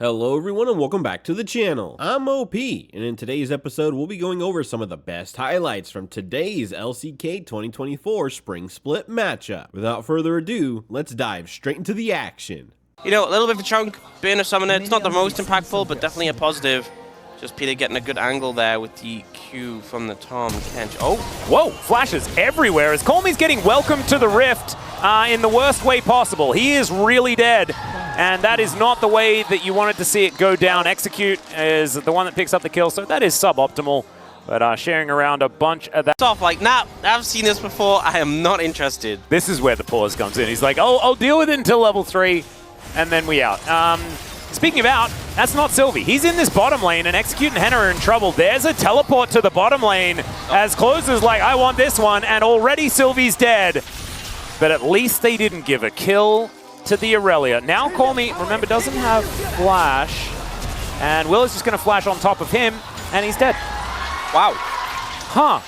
Hello everyone and welcome back to the channel. I'm OP, and in today's episode we'll be going over some of the best highlights from today's LCK 2024 Spring Split matchup. Without further ado, let's dive straight into the action. You know, a little bit of a chunk, being a summoner, it's not the most impactful, but definitely a positive. Just Peter getting a good angle there with the Q from the Tom Kench. Oh! Whoa, flashes everywhere as Colmy's getting welcomed to the Rift in the worst way possible. He is really dead, and that is not the way that you wanted to see it go down. Execute is the one that picks up the kill, so that is suboptimal. But sharing around a bunch of that. Off like, nah, I've seen this before, I am not interested. This is where the pause comes in. He's like, oh, I'll deal with it until level 3, and then we out. Speaking of out, that's not Sylvie. He's in this bottom lane, and Execute and Henna are in trouble. There's a teleport to the bottom lane as Closer's like, I want this one, and already Sylvie's dead. But at least they didn't give a kill to the Aurelia. Now Colmy, remember, doesn't have flash, and Will is just going to flash on top of him, and he's dead. Wow. Huh.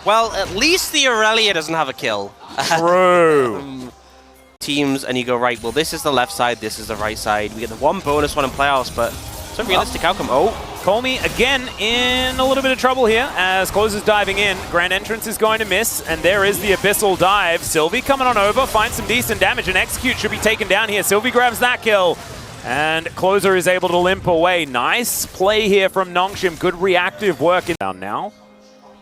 Well, at least the Aurelia doesn't have a kill. True. Teams, and you go, right, well, this is the left side, this is the right side. We get the one bonus one in playoffs, but it's a realistic outcome. Oh. Colmy again in a little bit of trouble here as Closer's diving in. Grand Entrance is going to miss, and there is the Abyssal dive. Sylvie coming on over, finds some decent damage, and Execute should be taken down here. Sylvie grabs that kill, and Closer is able to limp away. Nice play here from Nongshim. Good reactive work in down now.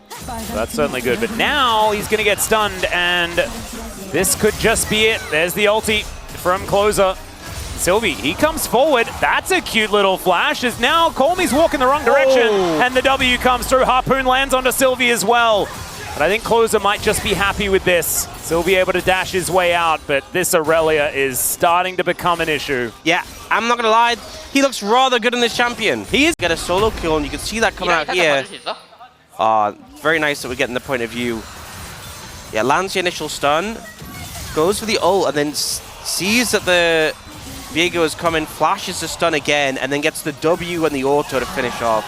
So that's certainly good, but now he's going to get stunned, and this could just be it. There's the ulti from Closer. Sylvie, he comes forward. That's a cute little flash, as now Colmy's walking the wrong direction, and the W comes through. Harpoon lands onto Sylvie as well. But I think Closer might just be happy with this. Sylvie able to dash his way out, but this Aurelia is starting to become an issue. Yeah, I'm not going to lie. He looks rather good in this champion. He is get a solo kill, and you can see that coming out here. Very nice that we're getting the point of view. Yeah, lands the initial stun, goes for the ult, and then sees that the Viego is coming, flashes the stun again, and then gets the W and the auto to finish off.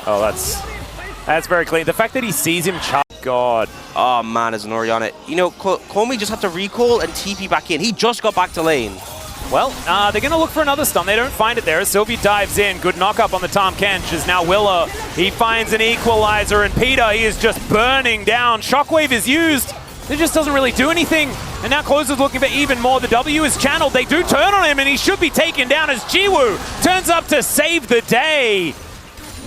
Oh, that's very clean. The fact that he sees him charge, God. Oh man, there's an Ori on it. You know, Colmy just had to recall and TP back in. He just got back to lane. Well, they're going to look for another stun. They don't find it there. Sylvie dives in. Good knock-up on the Tom Kench is now Willa. He finds an equalizer, and Peter, he is just burning down. Shockwave is used. It just doesn't really do anything. And now Closer's looking for even more. The W is channeled. They do turn on him, and he should be taken down as Jiwoo turns up to save the day.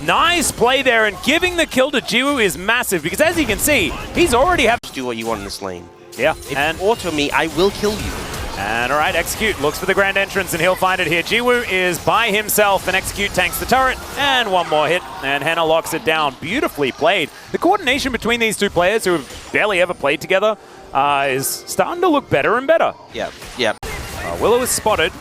Nice play there, and giving the kill to Jiwoo is massive, because as you can see, he's already have to do what you want in this lane. Yeah. If you auto me, I will kill you. And all right, Execute looks for the Grand Entrance, and he'll find it here. Jiwoo is by himself, and Execute tanks the turret, and one more hit, and Henna locks it down. Beautifully played. The coordination between these two players, who have barely ever played together, is starting to look better and better. Yep. Willow is spotted,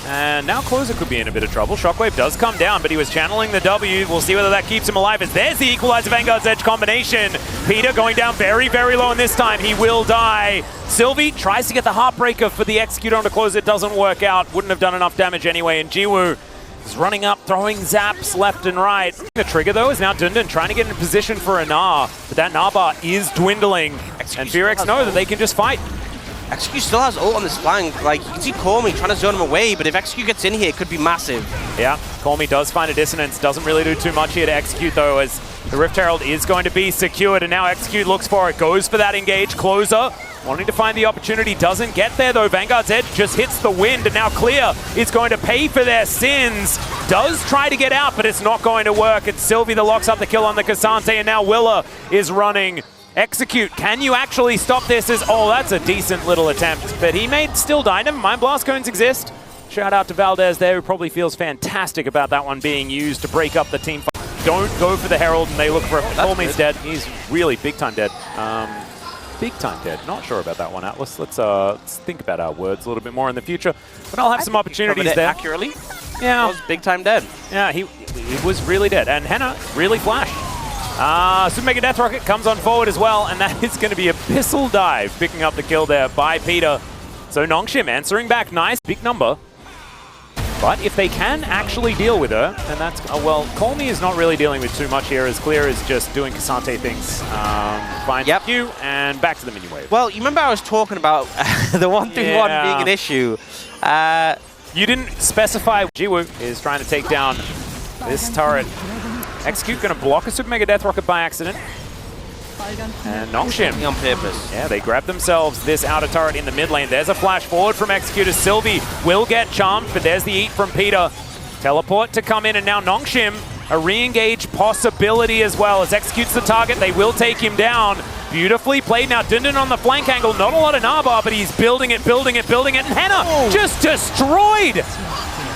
and now Closer could be in a bit of trouble. Shockwave does come down, but he was channeling the W. We'll see whether that keeps him alive, as there's the Equalizer Vanguard's Edge combination. Peter going down very, very low, and this time he will die. Sylvie tries to get the Heartbreaker for the Execute onto Closer. It doesn't work out. Wouldn't have done enough damage anyway, and Jiwoo is running up, throwing zaps left and right. The trigger, though, is now Dundun trying to get in position for a Gnar, but that Gnar bar is dwindling, and FearX know that they can just fight. Execute still has ult on this flank. Like, you can see Colmy trying to zone him away, but if Execute gets in here, it could be massive. Yeah, Colmy does find a dissonance. Doesn't really do too much here to Execute, though, as the Rift Herald is going to be secured, and now Execute looks for it. Goes for that engage. Closer wanting to find the opportunity. Doesn't get there, though. Vanguard's Edge just hits the wind, and now Clear is going to pay for their sins. Does try to get out, but it's not going to work. It's Sylvie that locks up the kill on the Cassante, and now Willa is running. Execute, can you actually stop this? Oh, that's a decent little attempt, but he may still die. Never mind, blast cones exist. Shout out to Valdez there, who probably feels fantastic about that one being used to break up the team fight. Don't go for the Herald, and they look for it. Colmy's dead. He's really big-time dead. Big-time dead. Not sure about that one, Atlas. Let's think about our words a little bit more in the future, but I'll have some opportunities there. Accurately? Yeah. He was big-time dead. Yeah, he was really dead, and Henna really flashed. Super Mega Death Rocket comes on forward as well, and that is going to be Abyssal Dive, picking up the kill there by Peter. So Nongshim answering back, nice, big number. But if they can actually deal with her, then that's, well, Colmy is not really dealing with too much here, as Clear is just doing Cassante things. Finds Q, and back to the mini wave. Well, you remember I was talking about the 1-3-1 being an issue. You didn't specify. Jiwoo is trying to take down this turret. Execute going to block a Super Mega Death Rocket by accident. And Nongshim on purpose. Yeah, they grab themselves this outer turret in the mid lane. There's a flash forward from Executor. Sylvie will get charmed, but there's the eat from Peter. Teleport to come in, and now Nongshim, a re-engage possibility as well. As Executes the target, they will take him down. Beautifully played now. Dundun on the flank angle. Not a lot of Narbar, but he's building it. And Henna just destroyed.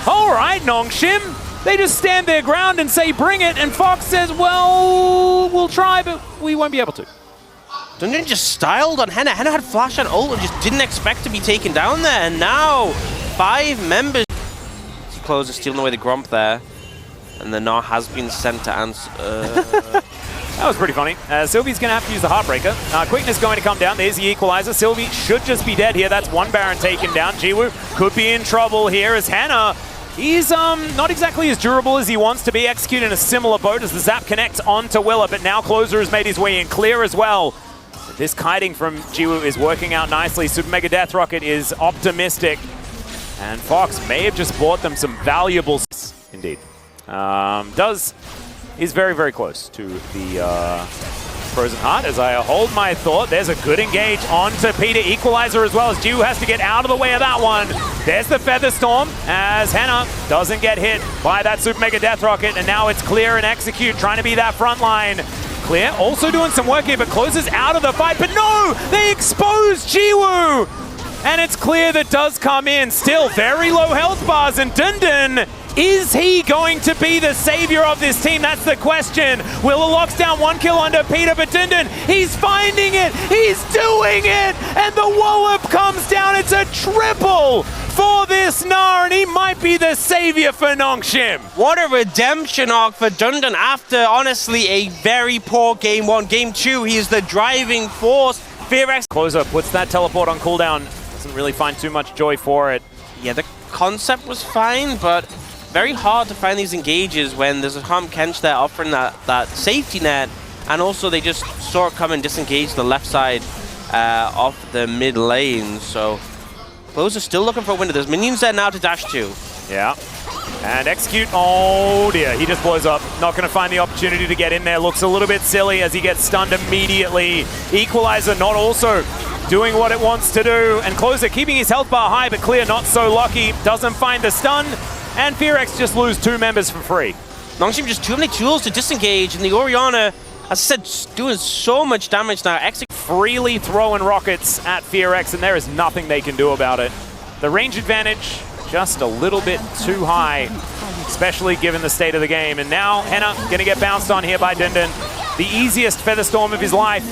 All right, Nongshim. They just stand their ground and say, bring it. And Fox says, well, we'll try, but we won't be able to. Dundun just styled on Henna. Henna had flash on ult and just didn't expect to be taken down there. And now 5 members. Closer stealing away the Gromp there. And the Gnar has been sent to answer. That was pretty funny. Sylvie's going to have to use the Heartbreaker. Quickness going to come down. There's the Equalizer. Sylvie should just be dead here. That's one Baron taken down. Jiwoo could be in trouble here as Henna. He's not exactly as durable as he wants to be. Executed in a similar boat as the Zap connects onto Willa, but now Closer has made his way in. Clear as well. This kiting from Jiwoo is working out nicely. Super Mega Death Rocket is optimistic. And Fox may have just bought them some valuables. Indeed. Is very, very close to the Frozen Heart as I hold my thought. There's a good engage onto Peter. Equalizer as well as Jiwoo has to get out of the way of that one. There's the Feather Storm as Henna doesn't get hit by that Super Mega Death Rocket, and now it's Clear and Execute trying to be that front line. Clear also doing some work here, but closes out of the fight. But no, they expose Jiwoo! And it's Clear that does come in. Still very low health bars, and Dundun, is he going to be the savior of this team? That's the question. Willa locks down 1 kill under Peter, but Dundun, he's finding it, he's doing it, and the wallop comes down. It's a triple for this Gnar, and he might be the savior for Nongshim. What a redemption arc for Dundun after, honestly, a very poor Game 1. Game 2, he is the driving force. FearX Closer puts that teleport on cooldown. Doesn't really find too much joy for it. Yeah, the concept was fine, but very hard to find these engages when there's a Calm Kench there offering that safety net, and also they just saw it come and disengage the left side off the mid lane. So Closer still looking for a window. There's minions there now to dash to. Yeah. And Execute, oh dear, he just blows up. Not going to find the opportunity to get in there. Looks a little bit silly as he gets stunned immediately. Equalizer not also doing what it wants to do. And Closer keeping his health bar high, but Clear not so lucky. Doesn't find the stun. And FearX just lose 2 members for free. Nongshim just too many tools to disengage, and the Orianna, as I said, doing so much damage now. Execute freely throwing rockets at FearX, and there is nothing they can do about it. The range advantage just a little bit too high, especially given the state of the game. And now Henna gonna get bounced on here by Dundun. The easiest Feather Storm of his life.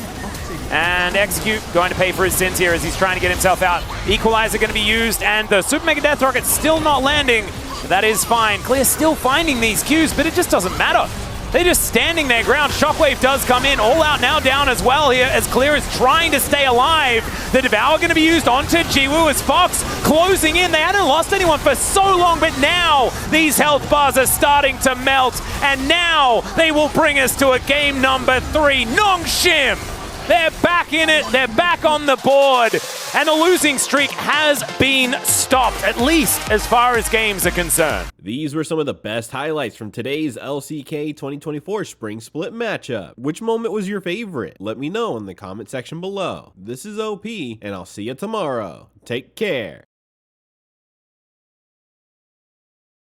And Execute going to pay for his sins here as he's trying to get himself out. Equalizer going to be used, and the Super Mega Death Rocket still not landing. But that is fine. Clear still finding these Qs, but it just doesn't matter. They're just standing their ground. Shockwave does come in. All Out now down as well here as Clear is trying to stay alive. The Devour going to be used onto Jiwoo as Fox closing in. They hadn't lost anyone for so long, but now these health bars are starting to melt. And now they will bring us to a game number 3. Nongshim! They're back in it, they're back on the board, and the losing streak has been stopped, at least as far as games are concerned. These were some of the best highlights from today's LCK 2024 Spring Split matchup. Which moment was your favorite? Let me know in the comment section below. This is OP, and I'll see you tomorrow. Take care.